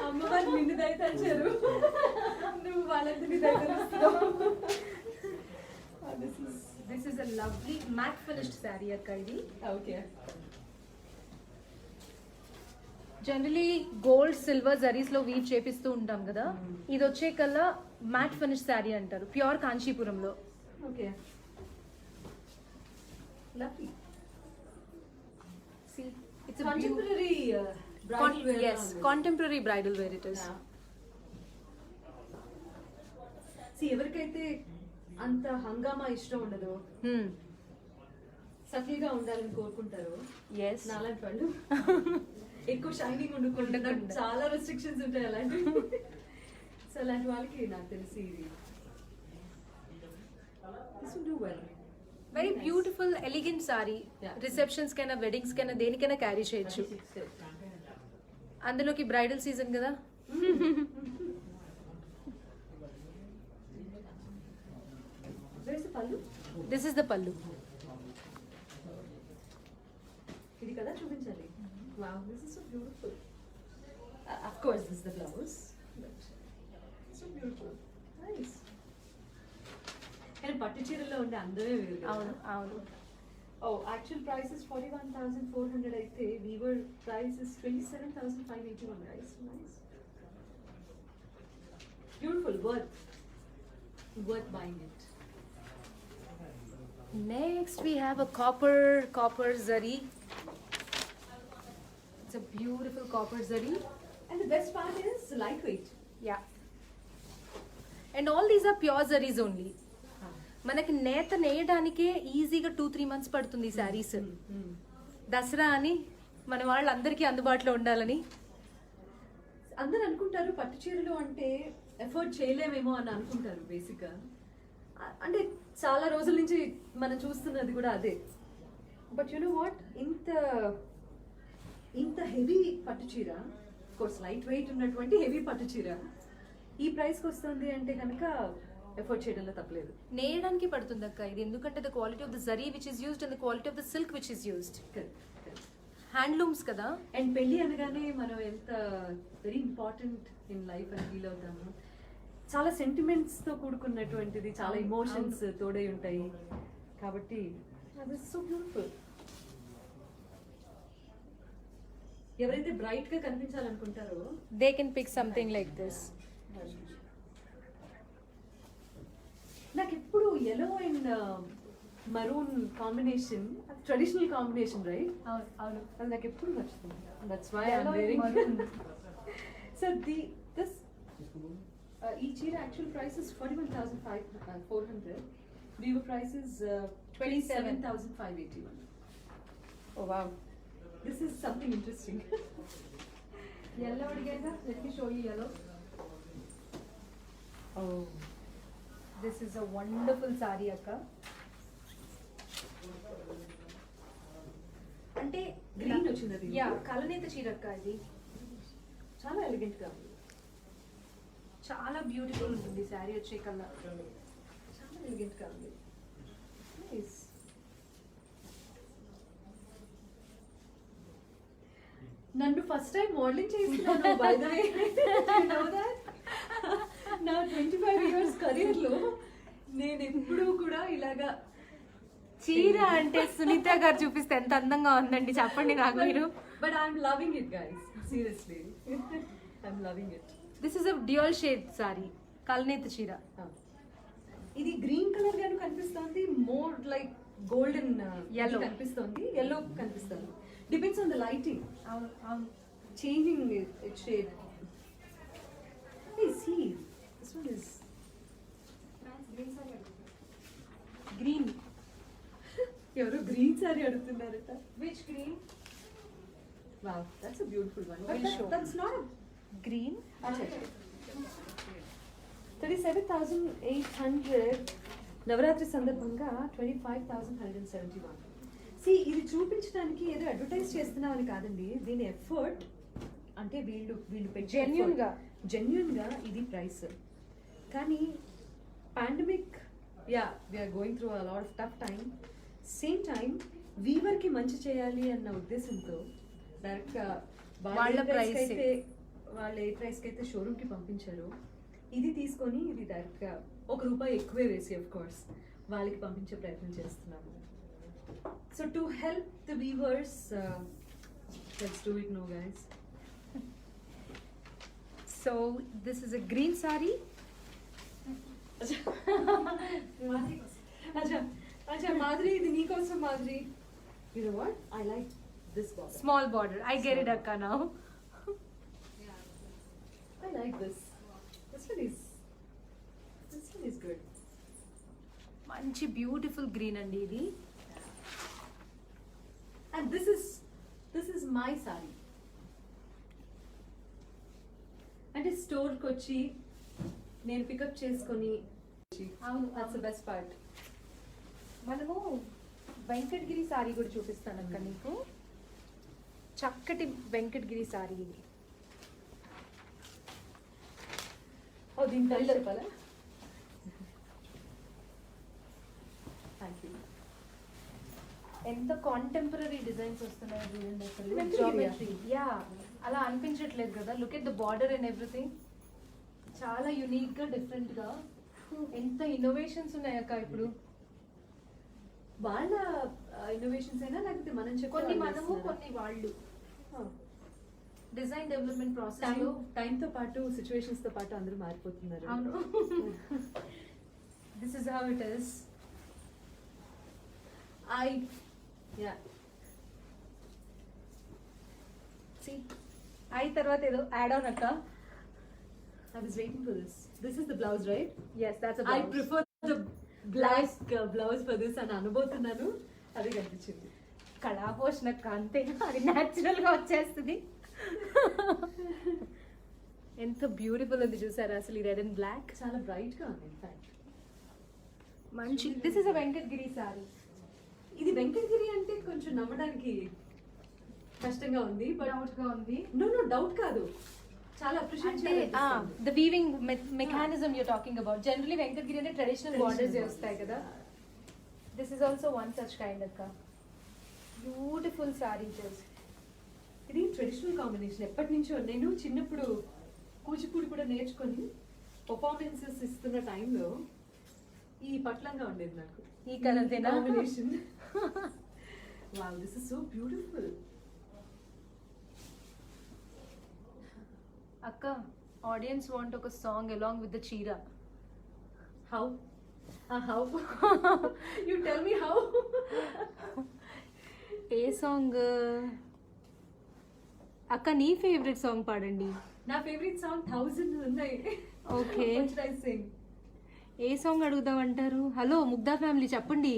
అమ్మవారు నిన్ను దయతలిచారు, నువ్వు వాళ్ళందరినీ దయతలుస్తున్నావు. This is a lovely matte finished saree akka idi. Okay. Generally gold silver zaris లో వీవ్ చేపిస్తూ ఉంటాం కదా, ఇది వచ్చే కల్లా మ్యాట్ ఫినిష్ శారీ అంటారు, ప్యూర్ కాంచీపురంలో. Okay. Lovely. See, it's a Contemporary bridal wear. yes, contemporary bridal wear it is. ఎవరికైతే అంత హంగామా ఇష్టం ఉండదు, సఫీగా ఉండాలని కోరుకుంటారు, Yes. నాలాంటి వాళ్ళు ఎక్కువ షైనింగ్ ఉండకుండా ఉండకుండా. చాలా రెస్ట్రిక్షన్స్ ఉంటాయి అలాంటివి. సో అలాంటి వాళ్ళకి నాకు తెలిసి ఇది this will do well. Very beautiful elegant sorry. Yeah. Receptions కైనా వెడ్డింగ్స్ కైనా దేనికైనా క్యారీ చేయొచ్చు. అందులోకి బ్రైడల్ సీజన్ కదా. Where's the pallu? This is the పల్లు. ఇది కదా చూపించాలి. Wow, this is so beautiful. Of course, this is the blouse. But so beautiful. Nice. కానీ పట్టు చీరలో ఉండే అందమే వేరు కదా. అవును అవును. Oh, actual price is 41,400 అయితే weaver price is 27,581 guys. Nice. Beautiful, worth buying it. Next we have a copper zari. It's a beautiful copper zari. And the best part is lightweight. Yeah. And all these are pure zaris only. మనకి నేత నేయడానికే ఈజీగా 2-3 months పడుతుంది ఈ శారీస్. దసరా అని మన వాళ్ళందరికీ అందుబాటులో ఉండాలని. అందరు అనుకుంటారు పట్టు చీరలు అంటే ఎఫర్ట్ చేయలేమేమో అని అనుకుంటారు బేసిక్గా. అంటే చాలా రోజుల నుంచి మనం చూస్తున్నది కూడా అదే. బట్ యు నో వాట్, ఇంత హెవీ పట్టు చీర, కోర్స్ లైట్ వెయిట్ ఉన్నటువంటి హెవీ పట్టు చీర ఈ ప్రైస్కి వస్తుంది అంటే కనుక ఎఫర్ట్ చేయడంలో తప్పలేదు. నేయడానికి పడుతుంది అక్క ఇది, ఎందుకంటే the quality of the zari which is used and the quality of the silk which is used. Handlooms కదా. అండ్ పెళ్ళి అనగానే మనం ఎంత వెరీ ఇంపార్టెంట్ ఇన్ లైఫ్ అని ఫీల్ అవుతాము. చాలా సెంటిమెంట్స్తో కూడుకున్నటువంటిది, చాలా ఇమోషన్స్ తోడై ఉంటాయి కాబట్టి సో బ్యూటిఫుల్. ఎవరైతే బ్రైట్ గా కనిపించాలనుకుంటారో they can pick something like this. నాకు ఎప్పుడు yellow and maroon combination traditional combination, right? అవును. అది నాకు ఎప్పుడు నచ్చుతుంది. That's why I'm wearing. So this ఈ చీర actual price is 41,400. Weaver price is 27,581. Oh wow. This is something interesting. Yellow again, let me show you yellow. Oh, this is a wonderful saree akka. అంటే green వచ్చింది. Yeah, కలనేత చీర అక్క ఇది. చాలా elegant గా ఉంది, చాలా బ్యూటిఫుల్ ఉంటుంది శారీ వచ్చే కల్లా. చాలా ఎలిగెంట్ గా ఉంది. నైస్. నన్ను ఫస్ట్ టైం మోడలింగ్ చేస్తున్నాను by the way. You know that నా 25 ఇయర్స్ కెరీర్ లో నేను ఎప్పుడూ కూడా ఇలాగా చీర అంటే సునీత గారు చూపిస్తే ఎంత అందంగా ఉందండి, చెప్పండి నాకు మీరు. But I'm loving it guys, seriously I'm loving it. This is a dual shade sari, కలనేత చీర. ఇది గ్రీన్ కలర్ గాను కనిపిస్తుంది, మోర్ లైక్ గోల్డెన్ Yellow. కనిపిస్తుంది, ఎల్లో కనిపిస్తుంది. డిపెండ్స్ ఆన్ ద లైటింగ్, అవును అవును. changing its shade. Hey, see, this one is green. ఎవరు గ్రీన్ సారీ అడుగుతున్నారట. Which green? Wow, that's a beautiful one. We'll But show. that's not a green. 37,800 Navaratri సందర్భంగా 25,171. C ఇది చూపించడానికి ఏదో అడ్వర్టైజ్ చేస్తున్నామని కాదండి, దీని ఎఫర్ట్ అంటే వీళ్ళు జెన్యున్ గా ఇది ప్రైస్. కానీ pandemic, ya we're going through a lot of tough time. Same time వీవర్కి మంచి చేయాలి అన్న ఉద్దేశంతో డైరెక్ట్గా వాళ్ళ price వాళ్ళు ఏ ప్రైస్కి అయితే షోరూమ్కి పంపించారు, ఇది తీసుకొని ఇది డైరెక్ట్గా ₹1 ఎక్కువే వేసి ఆఫ్ కోర్స్ వాళ్ళకి పంపించే ప్రయత్నం చేస్తున్నాము. So to help the weavers, let's do it no guys. So this is a green sari. అచ్చా మాధురి, ఇది నీకోసం Madhuri. You know what, I like this box. Small border. I get it అక్క now. I like this. This one is good. మంచి beautiful green అండి ఇది. And this is my saree. అంటే స్టోర్కి వచ్చి నేను పికప్ చేసుకొని, అవును, that's the best part. మనము వెంకటగిరి సారీ కూడా చూపిస్తాను అక్క నీకు. చక్కటి వెంకటగిరి సారీ ఇది. ఓ దీని పేరు చెప్పాలా? Thank you. ఎంత కాంటెంపరీ డిజైన్స్ వస్తున్నాయి చూడండి అసలు. Venkatagiri. Geometry. యా, అలా అనిపించట్లేదు కదా. Look at the border and everything. చాలా యునిక్ గా, డిఫరెంట్ గా. ఎంత ఇన్నోవేషన్స్ ఉన్నాయక్క ఇప్పుడు. వాళ్ళ ఇన్నోవేషన్స్ అయినా లేకపోతే మనం కొన్ని మనము, కొన్ని వాళ్ళు. డిజైన్ డెవలప్మెంట్ ప్రాసెస్ లో టైంతో పాటు సిచ్యువేషన్స్ తో పాటు అందరూ మారిపోతున్నారు. అవును. This is how it is. I తర్వాత ఏదో యాడ్ ఆన్ అక్క. I was waiting for this. This is the blouse, right? yes, that's a I blouse. prefer the black blouse for this అని అనుబోతున్నాను. అదే కనిపించింది. కళా పోషణ అంతే, అది న్యాచురల్ గా వచ్చేస్తుంది. ఎంత బ్యూటిఫుల్ ఉంది చూసారా అసలు ఈ రెడ్ అండ్ బ్లాక్. చాలా బ్రైట్ గా ఉంది ఇన్ఫాక్ట్. మంచి. This is a Venkatagiri sorry. ఇది వెంకటగిరి అంటే కొంచెం నమ్మడానికి కష్టంగా ఉంది. బట్ డౌట్ గా ఉంది. నో డౌట్ కాదు, చాలా అప్రిషియేట్ అంటే the weaving mechanism you talking about. Generally Venkatagiri అంటే ట్రెడిషనల్ బార్డర్స్ వస్తాయి కదా. This is also one such kind అక్క. Beautiful sari just. ఇది ట్రెడిషనల్ కాంబినేషన్. ఎప్పటి నుంచో నేను చిన్నప్పుడు కూచిపూడి కూడా నేర్చుకొని పర్ఫార్మెన్సెస్ ఇస్తున్న టైంలో ఈ పట్లంగా ఉండేది నాకు. ఈ colour combination. Wow, this is so beautiful. అక్క, ఆడియన్స్ వాంట్ ఒక సాంగ్ అలాంగ్ విత్ ద చీర. How you tell me how. A song అక్క? నీ ఫేవరెట్ సాంగ్ పాడండి. నా ఫేవరెట్ సాంగ్ 1000 ఉన్నాయి. Okay, What should I sing? ఏ సాంగ్ అడుగుదామంటారు? హలో ముగ్ధా ఫ్యామిలీ చెప్పండి.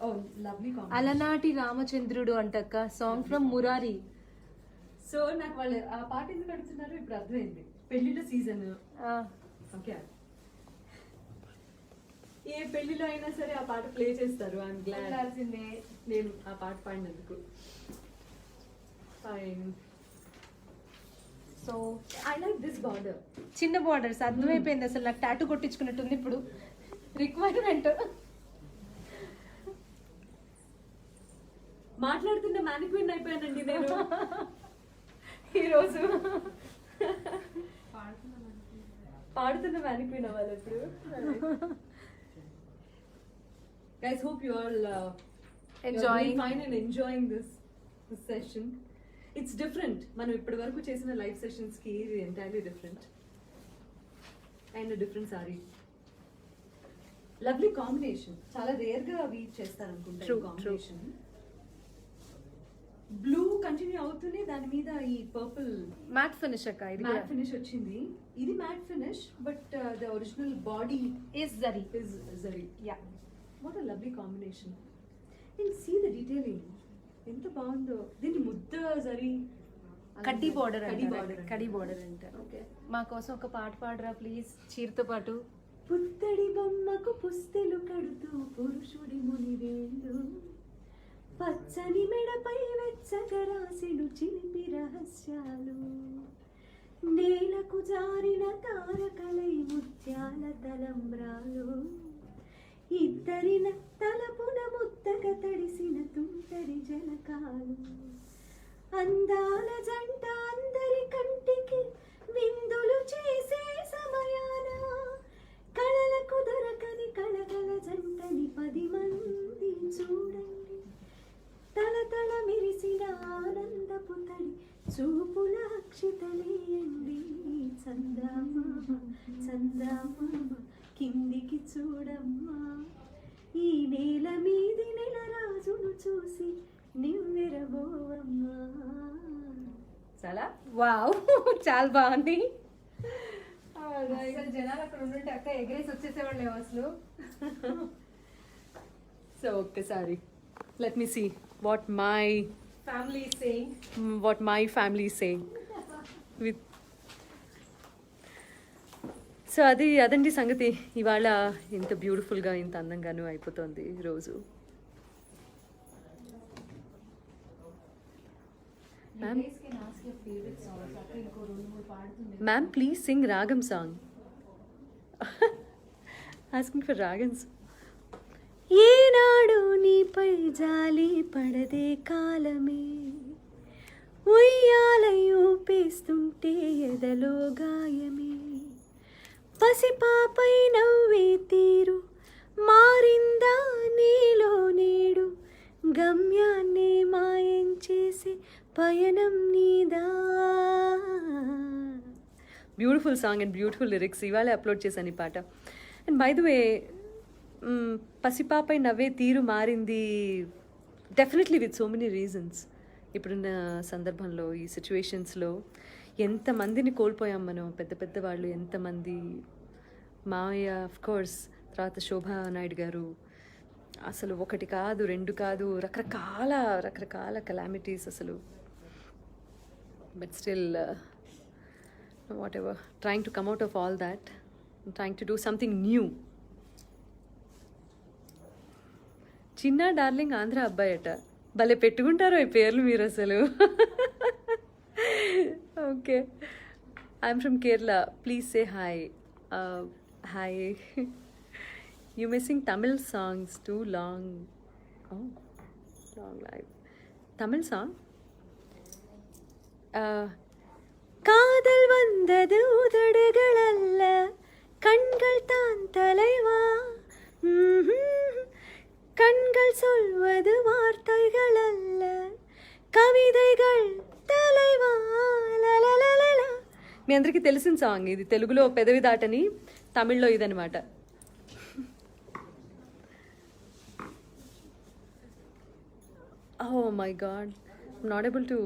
Oh, lovely combination. అలనాటి రామచంద్రుడు అంటక్క, సాంగ్ ఫ్రమ్ మురారి. సో నాకు వాళ్ళు ఆ పాట ఎందుకు అడుగుతున్నారు ఇప్పుడు అర్థమైంది. పెళ్లిళ్ళ సీజన్. ఓకే, ఏ పెళ్లిలో అయినా సరే ఆ పాట ప్లే చేస్తారు. ఐఎమ్ గ్లాడ్ నేను ఆ పాట పాడినందుకు. Fine. So I like this border. చిన్న బార్డర్స్ అర్థమైపోయింది అసలు. నాకు టాటూ కొట్టించుకున్నట్టుంది ఇప్పుడు. రిక్వైర్మెంట్. మాట్లాడుతున్న మ్యానిక్విన్ అయిపోయానండి నేను ఈరోజు. పాడుతున్న మ్యానిక్విన్ అవ్వాలి ఇప్పుడు. Guys, hope you all Enjoying. fine and enjoying this session. It's different. మనం ఇప్పటి వరకు చేసిన లైవ్ సెషన్స్ కి ఇది entirely different. And different sorry. Lovely combination. చాలా రేర్ గా అవి చేస్తారు అనుకుంటా True, కాంబినేషన్. బ్లూ కంటిన్యూ అవుతూనే దాని మీద ఈ పర్పుల్ మ్యాట్ ఫినిష్ అక్క ఇది మ్యాట్ ఫినిష్ వచ్చింది. ఇది matte finish but the original body is zari. is zari. Yeah What a lovely combination. And see the detailing. ఎంత బాగుందో. దీన్ని ముద్ద జరీ కడ్డీ బార్డర్ కడ్డీ బార్డర్ కడ్డీ బార్డర్ అంటారు. ఓకే. మా కోసం ఒక పాట పాడరా ప్లీజ్, చీరతో పాటు. పుత్తడి బొమ్మకు పుస్తెలు కడుతూ పురుషుడి మునివేళ్ళు, పచ్చని మెడపై వెచ్చగా రాసెను చిలిపి రహస్యాలు, నేలకు జారిన తారకలై ముత్యాల తలంబ్రాలు, ఇద్దరిన తలపున ముద్దగా తడిసిన తుంటరి జలకాలు, అందాల జంట అందరి కంటికి విందులు చేసే సమయాన, కళలకు దొరకని కళగల జంటని 10 మంది చూడండి, తళతళ మెరిసిన ఆనందపు తడి చూపుల అక్షితలేయండి, చందమామ చందమామ కిందికి చూడమ్మా, ఈ నేల మీది నెల రాజును చూసి నివ్వెరబోవమ్మా. చాలా వావ్ చాలా బాగుంది. అసలు జనాలు అక్కడ ఉండుంటే అక్క ఎగరేసి వచ్చేసేవాళ్ళేమో అసలు. సో ఒక్కసారి let me see what my family saying. family is saying with. So అదండి సంగతి. ఇవాళ ఇంత బ్యూటిఫుల్గా ఇంత అందంగాను అయిపోతుంది రోజు. మ్యామ్ ప్లీజ్ సింగ్ రాగం సాంగ్. Asking for రాగమ్స్. ఏనాడు నీపై జాలి పడదే కాలమే, ఉయ్యాలై ఊపేస్తుంటే ఎదలో గాయమే, పసిపాపై నవ్వే తీరు మారిందా నీలో నేడు, గమ్యాన్నే మాయం చేసి పయనం నీదా. Beautiful song and beautiful lyrics. ఇవాళ అప్లోడ్ చేశాను ఈ పాట. అండ్ బై ద వే, పసిపాపై నవ్వే తీరు మారింది definitely with so many reasons. ఇప్పుడున్న సందర్భంలో, ఈ సిచ్యువేషన్స్లో ఎంతమందిని కోల్పోయాం మనం. పెద్ద పెద్ద వాళ్ళు ఎంతమంది, మావయ్య ఆఫ్ కోర్స్, తర్వాత శోభా నాయుడు గారు, అసలు 1 కాదు 2 కాదు, రకరకాల కెలామిటీస్ అసలు. But still what ever, trying to come out of all that, trying to do something new. చిన్న డార్లింగ్ ఆంధ్ర అబ్బాయి అట. భలే పెట్టుకుంటారో ఈ పేర్లు మీరు అసలు. Okay. I'm from Kerala. Please say hi. Hi. You may sing Tamil songs too long. Oh, long life. Tamil song? காதல் வந்தது உதடுகளல்ல, கண்கள் தான் தலைவா, கண்கள் சொல்வது வார்த்தைகள் அல்ல, కవిதைகள் தலைవా. లలలలల. మీ అందరికీ తెలిసిన సాంగ్ ఇది. తెలుగులో పెదవి దాటని, తమిళ్లో ఇదనమాట. Oh my god, I'm not able to.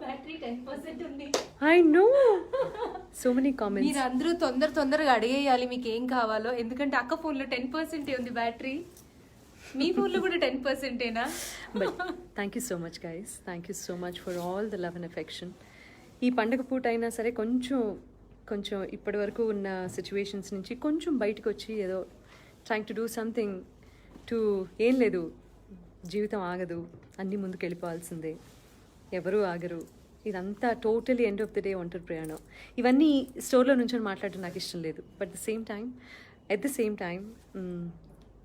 Battery 10% ఉంది. I know. So many comments. మీరు అందరూ తొందరగా అడిగేయాలి మీకు ఏం కావాలో, ఎందుకంటే అక్క ఫోన్లో 10% ఉంది బ్యాటరీ, మీ ఫోన్లో కూడా 10%ఏనా? But thank you so much guys. Thank you so much for all the love and affection. ఈ పండగ పూట అయినా సరే కొంచెం ఇప్పటి వరకు ఉన్న సిచ్యువేషన్స్ నుంచి కొంచెం బయటకు వచ్చి ఏదో trying to do something to. ఏం లేదు, జీవితం ఆగదు, అన్నీ ముందుకు వెళ్ళిపోవాల్సిందే, ఎవరూ ఆగరు. ఇదంతా totally end of the day ఒంటరి ప్రయాణం. ఇవన్నీ స్టోర్లో నుంచి మాట్లాడటం నాకు ఇష్టం లేదు. But at the same time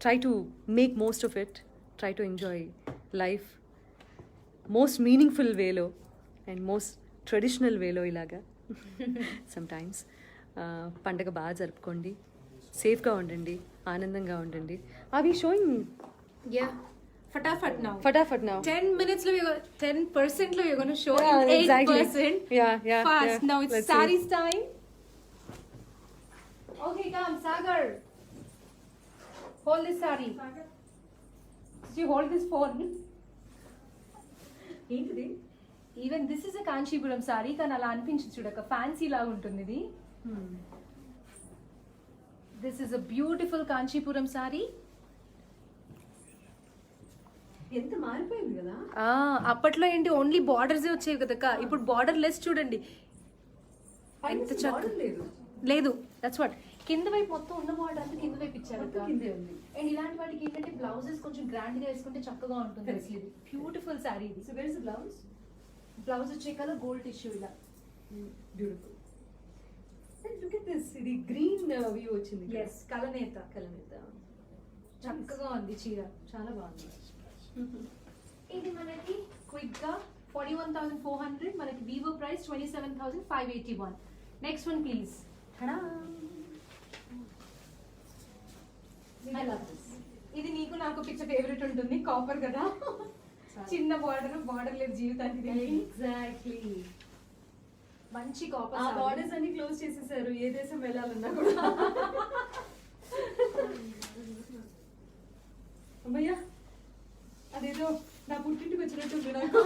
try to make most of it, try to enjoy life most meaningful వేలో అండ్ మోస్ట్ ట్రెడిషనల్ వేలో ఇలాగా. సమ్టైమ్స్ పండగ బాగా జరుపుకోండి, సేఫ్గా ఉండండి, ఆనందంగా ఉండండి. అవి showing yeah Fatafat now. Fatafat now. 10 minutes lo 10% lo you're going to show Yeah, in 8%. exactly. Yeah. Fast. Yeah. Now it's Let's see. sarees time. Okay, come, Sagar. Hold this saree. You hold this phone. ఏంటిది? Even this is a Kanchipuram sorry కానీ అలా అనిపించింది చూడక fancy లాగా ఉంటుంది ఇది. This is a beautiful Kanchipuram sorry. ఎంత మారిపోయింది కదా. అప్పట్లో ఏంటి ఓన్లీ బార్డర్స్ వచ్చేవి కదా, ఇప్పుడు బార్డర్ లెస్ చూడండి ఎంత చక్కగా లేదు. లేదు. దట్స్ వాట్ కింద వైపు మొత్తం ఉన్న బార్డర్ అంతా కింద వైపు ఇచ్చారు కిందే ఉంది. అండ్ ఇలాంటి వాటికి ఏంటంటే బ్లౌజెస్ కొంచెం గ్రాండ్ గా వేసుకుంటే చక్కగా ఉంటుంది. అసలు ఇది బ్యూటిఫుల్ సారీ ఇది. So where is the blouse? Blouse వచ్చే కలర్ గోల్డ్ టిష్యూ ఇలా బ్యూటిఫుల్. Look at this. ఇది గ్రీన్ వ్యూ వచ్చింది. ఎస్ కలనేత కలనేత. చక్కగా ఉంది చీర. చాలా బాగుంది. ఇది మనకి క్విక్ గా 41,400, మనకి Vivo price 27,581. Next one please. ఇది నీకు నాకు పిచ్చ ఫేవరెట్ ఉంటుంది. కాపర్ కదా, చిన్న బార్డర్ లేదు జీవితానికి. ఎగ్జాక్ట్లీ. మంచి ఆ కాపర్ బార్డర్స్ అన్ని క్లోజ్ చేసేసారు ఏ దేశం వెళ్ళాలన్నా కూడా. అమ్మయ్యా, అదేదో నా పుట్టింటికి వచ్చినట్టుంది నాకు.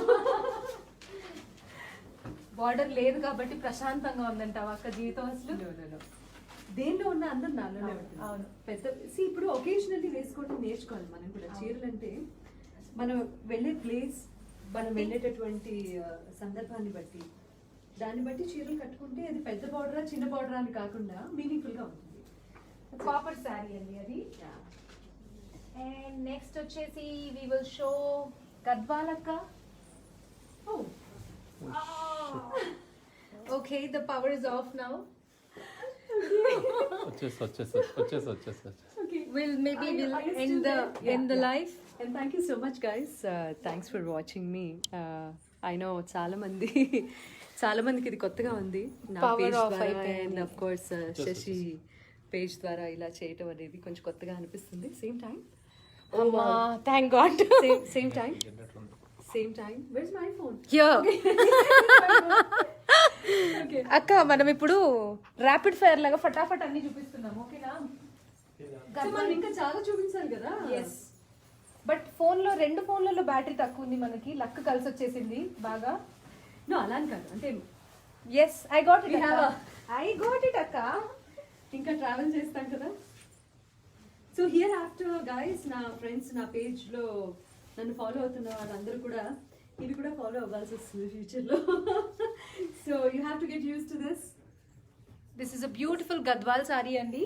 బార్డర్ లేదు కాబట్టి ప్రశాంతంగా ఉందంటావా అక్క జీవితం అసలు? దేనిలో ఉన్న అందరు నాలోనే ఉంటుంది. అవును. పెద్ద ఇప్పుడు ఒకేషనల్లీ వేసుకోవడం నేర్చుకోవాలి మనం కూడా. చీరలు అంటే మనం వెళ్ళే ప్లేస్, మనం వెళ్ళేటటువంటి సందర్భాన్ని బట్టి, దాన్ని బట్టి చీరలు కట్టుకుంటే అది పెద్ద బార్డరా చిన్న బార్డరా అని కాకుండా మీనింగ్ఫుల్ గా ఉంటుంది. కాపర్ శారీ అండి అది. అండ్ నెక్స్ట్ వచ్చేసి వి విల్ షో గద్వాల్ అక్క. Okay, the power is of now. వచ్చేసి We'll end the live. And thank you so much, guys. Thanks for watching me. I know చాలా మందికి ఇది కొత్తగా ఉంది. నా Power పేజ్ off ద్వారా అయిపోయింది. And of course Sashi page ద్వారా ఇలా చేయటం అనేది కొంచెం కొత్తగా అనిపిస్తుంది. Same time thank god. Same time where's my phone? అక్క మనం ఇప్పుడు ర్యాపిడ్ ఫైర్ లాగా ఫటాఫట్ అన్ని చూపిస్తున్నాం. ఓకేనా? మనం ఇంకా చాలా చూపించాలి కదా. ఎస్, బట్ రెండు ఫోన్లలో బ్యాటరీ తక్కువ ఉంది మనకి. లక్ కలిసి వచ్చేసింది బాగా. నో అలా అని కాదు, అంటే yes I got We have it అక్క. ఇంకా ట్రావెల్ చేస్తాం కదా. సో హియర్ ఆఫ్టర్ గైస్, నా ఫ్రెండ్స్ నా పేజ్ లో నన్ను ఫాలో అవుతున్న వాళ్ళందరూ కూడా ఇది కూడా ఫాలో అవ్వాల్సి వస్తుంది ఫ్యూచర్ లో. So you have to get use to this. This is a beautiful Gadwal sari అండి.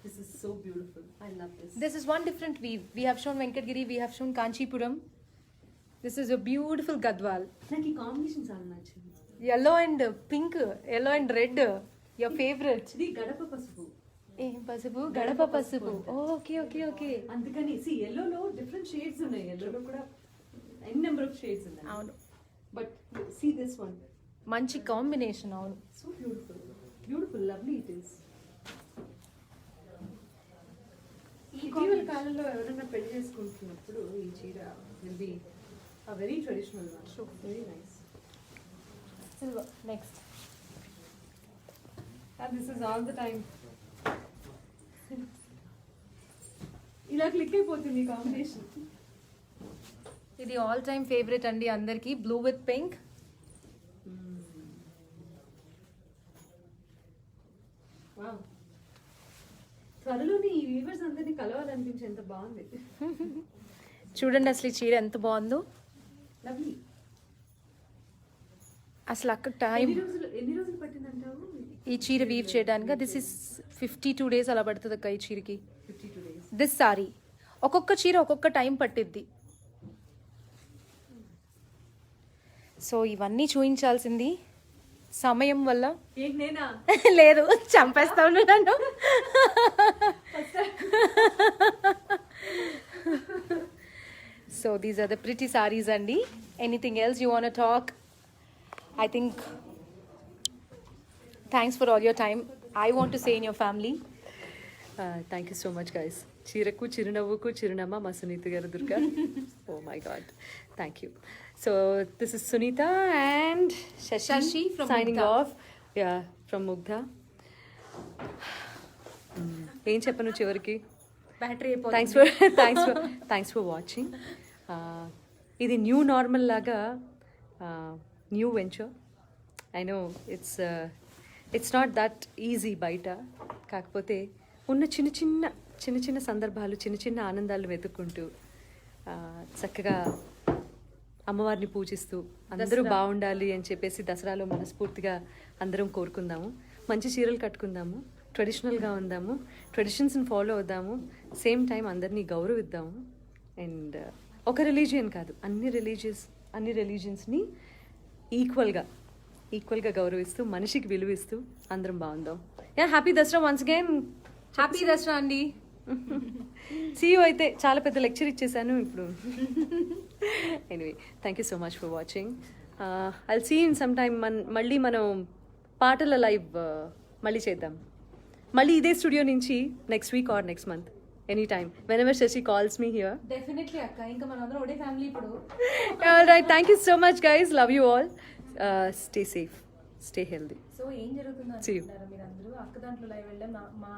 This is so beautiful. I love this. This is one different weave. We have shown Venkatgiri, we have shown Kanchipuram. This is a beautiful Gadwal. నాకు ఈ combination చాలా నచ్చింది. Yellow and pink, yellow and red. Your favorite. ఇది గడప పసుపు. ఏం పసుపు? గడప పసుపు. Okay okay okay. అందుకని ఎల్లోలో డిఫరెంట్ షేడ్స్ ఉన్నాయి. ఎల్లోలో కూడా ఎన్ నెంబర్ ఆఫ్ షేడ్స్ ఉన్నాయి. అవును. But see this one. మంచి కాంబినేషన్. అవును. So beautiful, beautiful, lovely it is. ఇటీవల కాలంలో ఎవరైనా పెళ్లి చేసుకుంటున్నప్పుడు ఈ చీర will be a very traditional one. So very nice. Silver. Next. And this is all the time. ఇలా క్లిక్ అయిపోతుంది కాంబినేషన్. ఇది ఆల్ టైమ్ ఫేవరెట్ అండి అందరికి. Blue with pink. వావ్, త్వరలోనే ఈ వీవర్స్ అందరినీ కలవాలనిపించేంత బాగుంది. చూడండి అసలు ఈ చీర ఎంత బాగుందో. లవ్లీ. అసలు అక్కడ టైం ఎన్ని రోజులు పట్టిందంటావు ఈ చీర వీవ్ చేయడానికి? దిస్ ఇస్ 52 days అలా పడుతుంది అక్క ఈ చీరకి. 52 days. దిస్ సారీ ఒక్కొక్క చీర ఒక్కొక్క టైం పట్టిద్ది. సో ఇవన్నీ చూపించాల్సింది సమయం వల్ల ఏంటి నేనా? లేదు, చంపేస్తావు నన్ను. So these are the pretty saris అండి. Anything else you want talk? I think thanks for all your time. I want to say in your family. Thank you so much guys. చీరకు చిరునవ్వుకు చిరునమ్మ మా సునీత గారు Durga. Oh my god, thank you. So this is Sunitha and Shashi from signing Mugdha. Off. Yeah, from Mugdha. ఏం చెప్పను చివరికి. Battery thanks for watching. ఇది new normal లాగా new venture. I know it's not that easy బయట. కాకపోతే ఉన్న చిన్న చిన్న సందర్భాలు, చిన్న చిన్న ఆనందాలు వెతుక్కుంటూ చక్కగా అమ్మవారిని పూజిస్తూ అందరూ బాగుండాలి అని చెప్పేసి దసరాలో మనస్ఫూర్తిగా అందరం కోరుకుందాము. మంచి చీరలు కట్టుకుందాము, ట్రెడిషనల్గా ఉందాము, ట్రెడిషన్స్ని ఫాలో అవుదాము, సేమ్ టైం అందరినీ గౌరవిద్దాము. అండ్ ఒక రిలీజియన్ కాదు, అన్ని రిలీజియన్స్ని ఈక్వల్గా గౌరవిస్తూ మనిషికి విలువిస్తూ అందరం బాగుందాం. Ya, happy Dasara once again. Happy Dasara అండి. సీయూ. అయితే చాలా పెద్ద లెక్చర్ ఇచ్చేసాను ఇప్పుడు. Anyway, thank you so much for watching. I'll see in some time. మళ్ళీ మనం పాటల లైవ్ మళ్ళీ చేద్దాం. మళ్ళీ ఇదే స్టూడియో నుంచి next week or next month, any time, whenever Shashi calls me here. Definitely అక్క, ఇంకా మన అందరం ఒకటే ఫ్యామిలీ ఇప్పుడు. All right, thank you so much guys. Love you all. Stay safe, stay healthy. So ఏం జరుగుతుంది See you. అనుకుంటున్నారా మీరు అందరూ? అక్క దాంట్లో లైవ్ వెళ్ళాం. మా